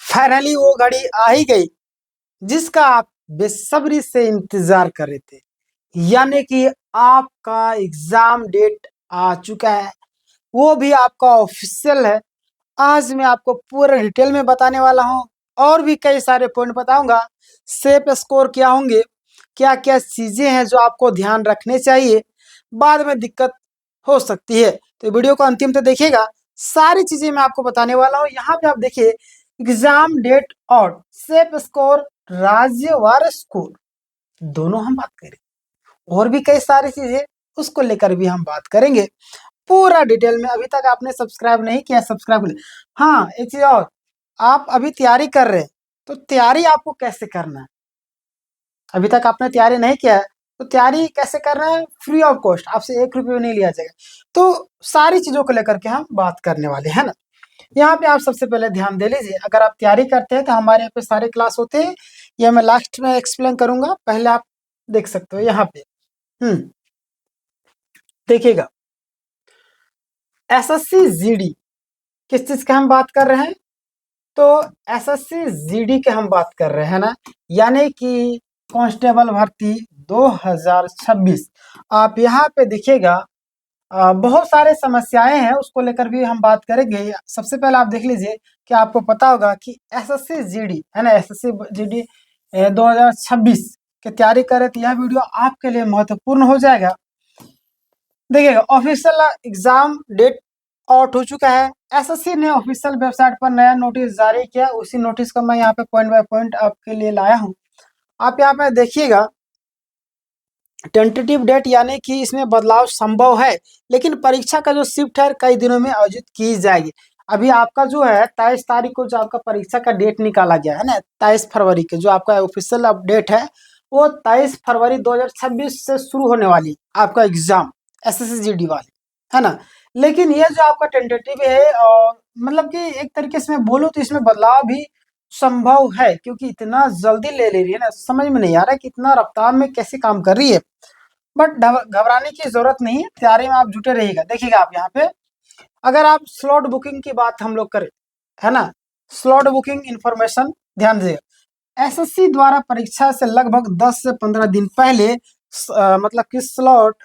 Finally वो घड़ी आ ही गई जिसका आप बेसब्री से इंतजार कर रहे थे। यानी कि आपका एग्जाम डेट आ चुका है, वो भी आपका ऑफिशियल है। आज मैं आपको पूरा डिटेल में बताने वाला हूँ और भी कई सारे पॉइंट बताऊंगा। सेफ स्कोर क्या होंगे, क्या क्या चीजें हैं जो आपको ध्यान रखने चाहिए, बाद में दिक्कत हो सकती है। तो वीडियो को अंतिम तक देखिएगा, सारी चीजें मैं आपको बताने वाला हूँ। यहाँ पे आप देखिए एग्जाम डेट और सेफ स्कोर, राज्यवार स्कोर, दोनों हम बात करें। और भी कई सारी चीजें उसको लेकर भी हम बात करेंगे पूरा डिटेल में। अभी तक आपने सब्सक्राइब नहीं किया, सब्सक्राइब कर। हाँ, एक चीज और, आप अभी तैयारी कर रहे हैं तो तैयारी आपको कैसे करना है, अभी तक आपने तैयारी नहीं किया है तो तैयारी कैसे करना है, फ्री ऑफ कॉस्ट, आपसे 1 रुपये भी नहीं लिया जाएगा। तो सारी चीजों को लेकर के हम बात करने वाले हैं ना। यहाँ पे आप सबसे पहले ध्यान दे लीजिए, अगर आप तैयारी करते हैं तो हमारे यहाँ पे सारे क्लास होते हैं। ये मैं लास्ट में एक्सप्लेन करूंगा, पहले आप देख सकते हो यहाँ पे। देखिएगा, एसएससी जीडी किस चीज का हम बात कर रहे हैं, तो एसएससी जीडी के हम बात कर रहे हैं ना, यानी कि कांस्टेबल भर्ती 2026। आप यहाँ पे देखिएगा बहुत सारे समस्याएं हैं, उसको लेकर भी हम बात करेंगे। सबसे पहले आप देख लीजिए कि आपको पता होगा कि एसएससी जीडी है ना, एसएससी जीडी 2026 की तैयारी करें तो यह वीडियो आपके लिए महत्वपूर्ण हो जाएगा। देखिएगा, ऑफिशियल एग्जाम डेट आउट हो चुका है। एसएससी ने ऑफिशियल वेबसाइट पर नया नोटिस जारी किया, उसी नोटिस को मैं यहाँ पे पॉइंट बाय पॉइंट आपके लिए लाया हूँ। आप यहाँ पे देखिएगा टेंटेटिव डेट, यानी कि इसमें बदलाव संभव है, लेकिन परीक्षा का जो शिफ्ट है कई दिनों में आयोजित की जाएगी। अभी आपका जो है 23 तारीख को जो आपका परीक्षा का डेट निकाला गया है ना, 23 फरवरी के जो आपका ऑफिशियल अपडेट है, वो 23 फरवरी 2026 से शुरू होने वाली आपका एग्जाम एसएससी जीडी वाली, है ना। लेकिन ये जो आपका टेंटेटिव है, और मतलब कि एक तरीके से मैं बोलूँ तो इसमें बदलाव भी संभव है, क्योंकि इतना जल्दी ले रही है ना, समझ में नहीं आ रहा है कि इतना रफ्तार में कैसे काम कर रही है। बट घबराने की जरूरत नहीं है, तैयारी में आप जुटे रहिएगा। देखिएगा आप यहाँ पे, अगर आप स्लॉट बुकिंग की बात हम लोग करें, है ना, स्लॉट बुकिंग इंफॉर्मेशन ध्यान दीजिएगा। एसएससी द्वारा परीक्षा से लगभग 10 से 15 दिन पहले मतलब कि स्लॉट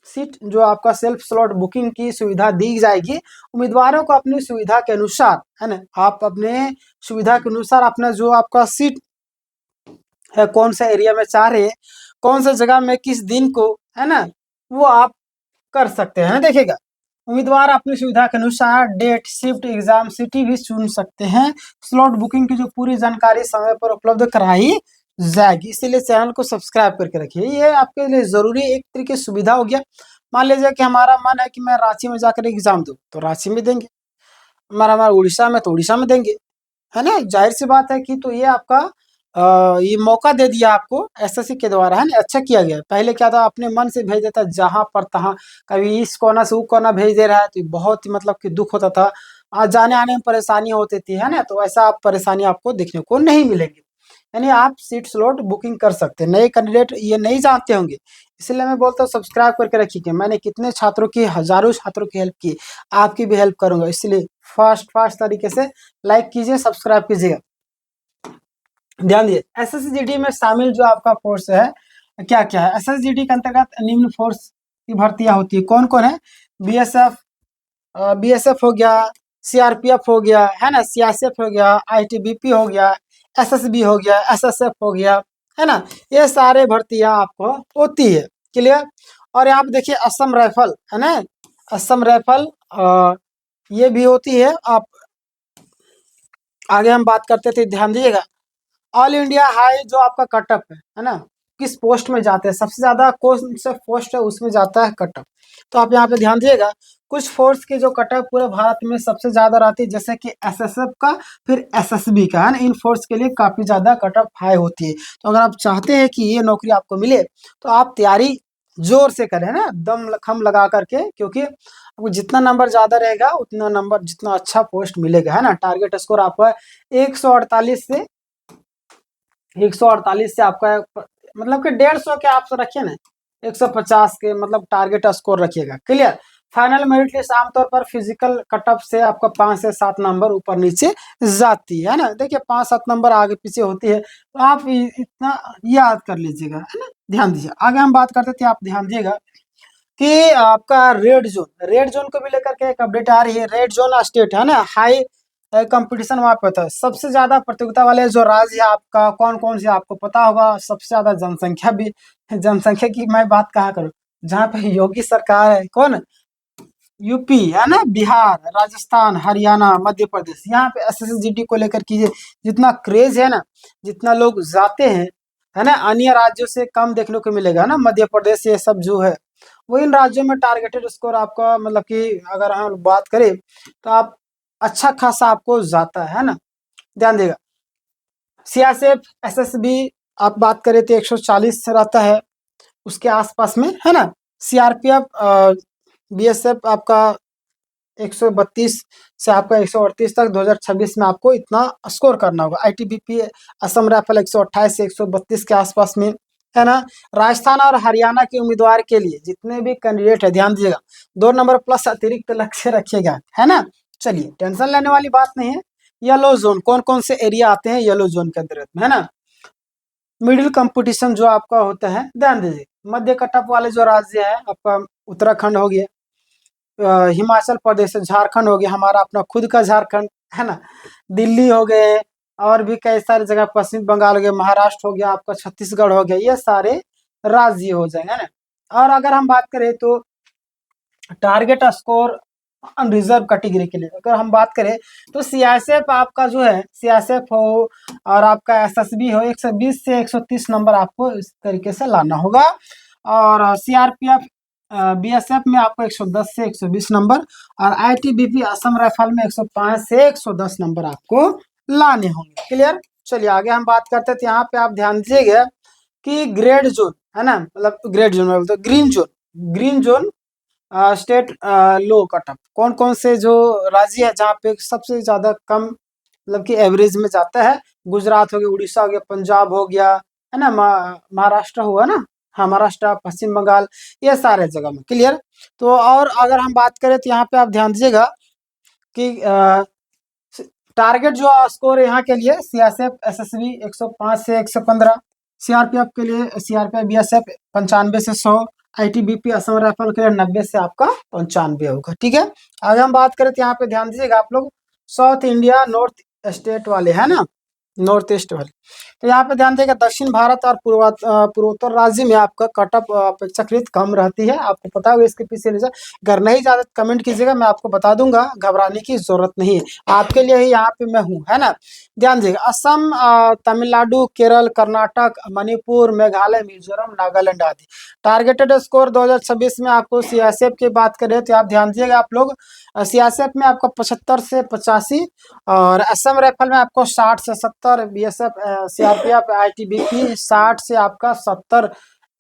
सीट जो आपका सेल्फ स्लॉट बुकिंग की सुविधा दी जाएगी। उम्मीदवारों को अपनी सुविधा के अनुसार, है ना, आप अपने सुविधा के अनुसार अपना जो आपका सीट है, कौन सा एरिया में चाह रहे हैं, कौन सा जगह में किस दिन को, है ना, वो आप कर सकते हैं। देखिएगा, उम्मीदवार अपनी सुविधा के अनुसार डेट, शिफ्ट, एग्जाम सिटी भी चुन सकते हैं। स्लॉट बुकिंग की जो पूरी जानकारी समय पर उपलब्ध कराई जाएगी, इसीलिए चैनल को सब्सक्राइब करके रखिए। ये आपके लिए जरूरी एक तरीके सुविधा हो गया। मान लीजिए कि हमारा मन है कि मैं रांची में जाकर एग्जाम दूँ, तो रांची में देंगे। हमारा उड़ीसा में तो उड़ीसा में देंगे, है ना। जाहिर सी बात है कि तो ये आपका ये मौका दे दिया आपको एसएससी के द्वारा, है ना, अच्छा किया गया। पहले क्या था, अपने मन से भेज देता जहां पर तहां, कभी इस कोना से वो कोना भेज दे रहा है, तो बहुत ही मतलब कि दुख होता था। आज जाने आने में परेशानी होती थी, है ना, तो ऐसा आप परेशानी आपको देखने को नहीं मिलेगी। यानी आप सीट स्लॉट बुकिंग कर सकते हैं। नए कैंडिडेट ये नहीं जानते होंगे, इसलिए मैं बोलता हूँ सब्सक्राइब करके रखिए। मैंने कितने छात्रों की, हजारों छात्रों की हेल्प की, आपकी भी हेल्प करूंगा, इसलिए फास्ट फास्ट तरीके से लाइक कीजिए, सब्सक्राइब कीजिएगा। ध्यान दिए, एसएसजीडी में शामिल जो आपका फोर्स है क्या क्या है। एसएसजीडी के अंतर्गत निम्न फोर्स की भर्तियां होती है, कौन कौन है, बीएसएफ, बीएसएफ हो गया, सीआरपीएफ हो गया, है ना, सीआईएसएफ हो गया, आईटीबीपी हो गया, एसएसबी हो गया, एसएसएफ हो गया, है ना। ये सारे भर्तियां आपको होती है, क्लियर। और यहाँ पे देखिए असम राइफल, है ना, असम राइफल ये भी होती है। आप आगे हम बात करते थे, ध्यान दीजिएगा। ऑल इंडिया हाई जो आपका कटअप है ना, किस पोस्ट में जाते हैं, सबसे ज्यादा कौन सा पोस्ट है उसमें जाता है कटअप। तो आप यहाँ पे ध्यान दिएगा, कुछ फोर्स की जो कटअप पूरे भारत में सबसे ज्यादा रहती है, जैसे कि एसएसएफ का, फिर एसएसबी का, है ना, इन फोर्स के लिए काफी ज्यादा कटअप हाई होती है। तो अगर आप चाहते हैं कि ये नौकरी आपको मिले, तो आप तैयारी जोर से करें ना, दम खम लगा करके, क्योंकि आपको जितना नंबर ज्यादा रहेगा उतना नंबर, जितना अच्छा पोस्ट मिलेगा, है ना। टारगेट स्कोर आपका 148 से 148 से आपका मतलब कि 150 के आप रखिए ना, 150 के मतलब टारगेट स्कोर रखिएगा, क्लियर। फाइनल मेरिट लिस्ट आमतौर पर फिजिकल कटअप से आपका 5 से 7 नंबर ऊपर नीचे जाती है ना। देखिए 5-7 नंबर आगे पीछे होती है, तो आप इतना याद कर लीजिएगा, है ना। ध्यान दीजिए, आगे हम बात करते थे, आप ध्यान दीजिएगा कि आपका रेड जोन को भी लेकर के एक अपडेट आ रही है। रेड जोन स्टेट है ना, हाई कंपटीशन वहाँ पे होता है। सबसे ज्यादा प्रतियोगिता वाले जो राज्य है आपका कौन कौन से आपको पता होगा। सबसे ज्यादा जनसंख्या की मैं बात कहाँ करूँ, जहाँ पे योगी सरकार है, कौन, यूपी है ना, बिहार, राजस्थान, हरियाणा, मध्य प्रदेश। यहाँ पे एसएसजीडी को लेकर कीजिए, जितना क्रेज है ना, जितना लोग जाते हैं, है ना, अन्य राज्यों से कम देखने को मिलेगा ना। मध्य प्रदेश ये सब जो है, वो इन राज्यों में टारगेटेड स्कोर आपका, मतलब कि अगर हम बात करें तो आप अच्छा खासा आपको जाता है ना। ध्यान देगा, सीआरपीएफ, एसएसबी आप बात करें तो 140 रहता है उसके आसपास में, है ना। सीआरपीएफ, बीएसएफ आपका 132 से आपका 138 तक 2026 में आपको इतना स्कोर करना होगा। आईटीबीपी, असम राइफल 128 से 132 के आसपास में, है ना। राजस्थान और हरियाणा के उम्मीदवार के लिए जितने भी कैंडिडेट है, ध्यान दीजिएगा, 2 नंबर प्लस अतिरिक्त लक्ष्य रखिएगा, है ना। चलिए, टेंशन लेने वाली बात नहीं है। येलो जोन, कौन कौन से एरिया आते हैं येलो जोन के अंतर्गत में, है ना। मिडिल कंपटीशन जो आपका होता है, ध्यान दीजिए, मध्य कटअप वाले जो राज्य है आपका, उत्तराखंड हो गया, हिमाचल प्रदेश, झारखंड हो गया, हमारा अपना खुद का झारखंड, है ना, दिल्ली हो गए, और भी कई सारी जगह, पश्चिम बंगाल हो गया, महाराष्ट्र हो गया, आपका छत्तीसगढ़ हो गया, ये सारे राज्य हो जाएंगे, है ना। और अगर हम बात करें तो टारगेट स्कोर रिजर्व कैटेगरी के लिए अगर हम बात करें तो सीआईएसएफ आपका जो है, सीआईएसएफ हो और आपका एसएसबी हो, 120 से 130 नंबर आपको इस तरीके से लाना होगा। और सीआरपीएफ, बीएसएफ में आपको 110 से 120 नंबर, और आईटीबीपी असम राइफल में 105 से 110 नंबर आपको लाने होंगे। क्लियर। चलिए आगे हम बात करते हैं, तो यहाँ पे आप ध्यान दीजिएगा कि ग्रेड जोन, है ना, मतलब ग्रेड जोन में बोलते ग्रीन जोन स्टेट लो कटअप, कौन कौन से जो राज्य है जहाँ पे सबसे ज्यादा कम, मतलब कि एवरेज में जाता है। गुजरात हो गया, उड़ीसा हो गया, पंजाब हो गया, है ना, महाराष्ट्र हुआ ना, हाँ महाराष्ट्र, पश्चिम बंगाल, ये सारे जगह में। क्लियर। तो और अगर हम बात करें तो यहाँ पे आप ध्यान दीजिएगा कि टारगेट जो स्कोर है यहाँ के लिए, सीआरपीएफ एसएसबी 105 से 115, सीआरपीएफ के लिए, सीआरपीएफ बीएसएफ 95 से 100, आईटीबीपी असम राइफल के लिए 90 से आपका 95 होगा। ठीक है। आगे हम बात करें तो यहाँ पे ध्यान दीजिएगा आप लोग, साउथ इंडिया नॉर्थ स्टेट वाले, है ना, नॉर्थ ईस्ट वाले, तो यहाँ पे ध्यान देगा दक्षिण भारत और पूर्वोत्तर राज्य में आपका कटअप अपेक्षाकृत कम रहती है। आपको पता होगा इसके पीछे रीजन, अगर नहीं ज्यादा कमेंट कीजिएगा, मैं आपको बता दूंगा, घबराने की जरूरत नहीं है, आपके लिए ही यहाँ पे मैं हूँ, है ना। ध्यान दीजिएगा, असम, तमिलनाडु, केरल, कर्नाटक, मणिपुर, मेघालय, मिजोरम, नागालैंड आदि। टारगेटेड स्कोर 2026 में आपको सीआईएसएफ की बात करें तो आप ध्यान दीजिएगा आप लोग, सीआईएसएफ में आपको 75 से 85, और असम राइफल में आपको 60 से 70, बीएसएफ, सीआरपीएफ, आईटीबीपी 60 से आपका 70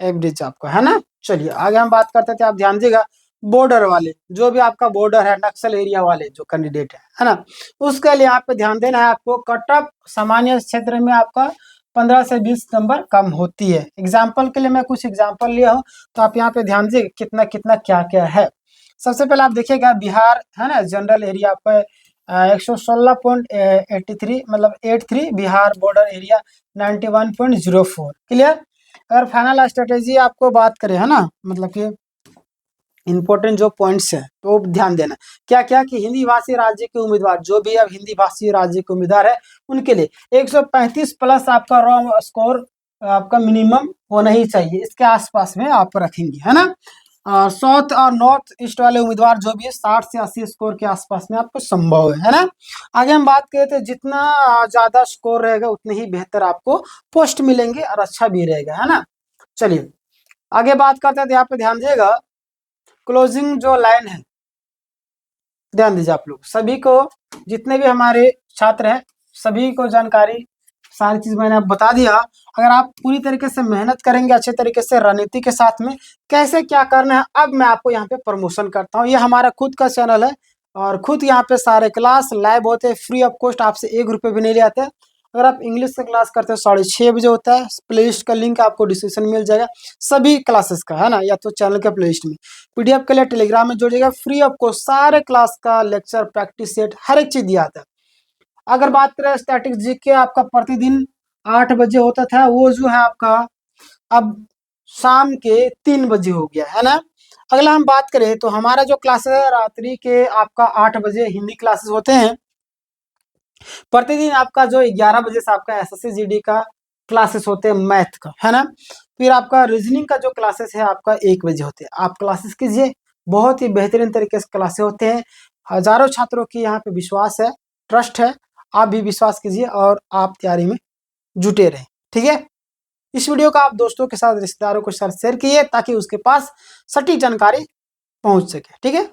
एवरेज आपका, है ना। चलिए आगे हम बात करते थे, आप ध्यान दीजिएगा, बॉर्डर वाले, जो भी आपका बॉर्डर है, नक्सल एरिया वाले जो कैंडिडेट है ना, उसके लिए यहाँ पे ध्यान देना है आपको, कटअप सामान्य क्षेत्र में आपका 15 से 20 नंबर कम होती है। एग्जाम्पल के लिए मैं कुछ एग्जाम्पल लिया हूँ, तो आप यहाँ पे ध्यान दीजिए कितना कितना क्या क्या है। सबसे पहले आप देखिएगा बिहार, है ना, जनरल एरिया आपका 116.83, मतलब 83, बिहार बॉर्डर एरिया 91.04। क्लियर। अगर फाइनल स्ट्रेटेजी आपको बात करें, है ना, मतलब कि इंपॉर्टेंट जो पॉइंट्स हैं तो ध्यान देना, क्या क्या कि हिंदी भाषी राज्य के उम्मीदवार, जो भी अब हिंदी भाषी राज्य के उम्मीदवार है उनके लिए 135 प्लस आपका रॉ स्कोर आपका मिनिमम होना ही चाहिए, इसके आसपास में आप रखेंगे, है ना। साउथ और नॉर्थ ईस्ट वाले उम्मीदवार जो भी है 60 से 80 स्कोर के आसपास में आपको संभव है ना। आगे हम बात करें तो जितना ज्यादा स्कोर रहेगा उतने ही बेहतर आपको पोस्ट मिलेंगे और अच्छा भी रहेगा, है ना। चलिए आगे बात करते हैं, तो यहाँ पे ध्यान दीजिएगा, क्लोजिंग जो लाइन है, ध्यान दीजिए आप लोग सभी को, जितने भी हमारे छात्र हैं सभी को जानकारी, सारी चीज मैंने अब बता दिया। अगर आप पूरी तरीके से मेहनत करेंगे, अच्छे तरीके से रणनीति के साथ में कैसे क्या करना है, अब मैं आपको यहाँ पे प्रमोशन करता हूँ। ये हमारा खुद का चैनल है और खुद यहाँ पे सारे क्लास लाइव होते हैं, फ्री ऑफ कॉस्ट, आपसे 1 रुपये भी नहीं लेते। अगर आप इंग्लिश का क्लास करते हो 6:30 बजे होता है। प्ले लिस्ट का लिंक आपको डिस्क्रिप्शन में मिल जाएगा सभी क्लासेस का, है ना, या तो चैनल के प्ले लिस्ट में। पीडीएफ के लिए टेलीग्राम में जुड़ जाएगा, फ्री ऑफ कॉस्ट सारे क्लास का लेक्चर, प्रैक्टिस सेट, हर एक चीज दिया था। अगर बात करें स्टैटिक्स जीके, आपका प्रतिदिन 8 बजे होता था, वो जो है आपका अब शाम के 3 बजे हो गया, है ना। अगला हम बात करें तो हमारा जो क्लासेस है रात्रि के आपका 8 बजे हिंदी क्लासेस होते हैं। प्रतिदिन आपका जो 11 बजे से आपका एसएससी जीडी का क्लासेस होते हैं मैथ का, है ना। फिर आपका रीजनिंग का जो क्लासेस है आपका 1 बजे होते हैं। आप क्लासेस कीजिए, बहुत ही बेहतरीन तरीके से क्लासेस होते हैं। हजारों छात्रों की यहाँ पे विश्वास है, ट्रस्ट है। आप भी विश्वास कीजिए और आप तैयारी में जुटे रहें, ठीक है। इस वीडियो का आप दोस्तों के साथ, रिश्तेदारों के साथ शेयर कीजिए ताकि उसके पास सटीक जानकारी पहुंच सके, ठीक है।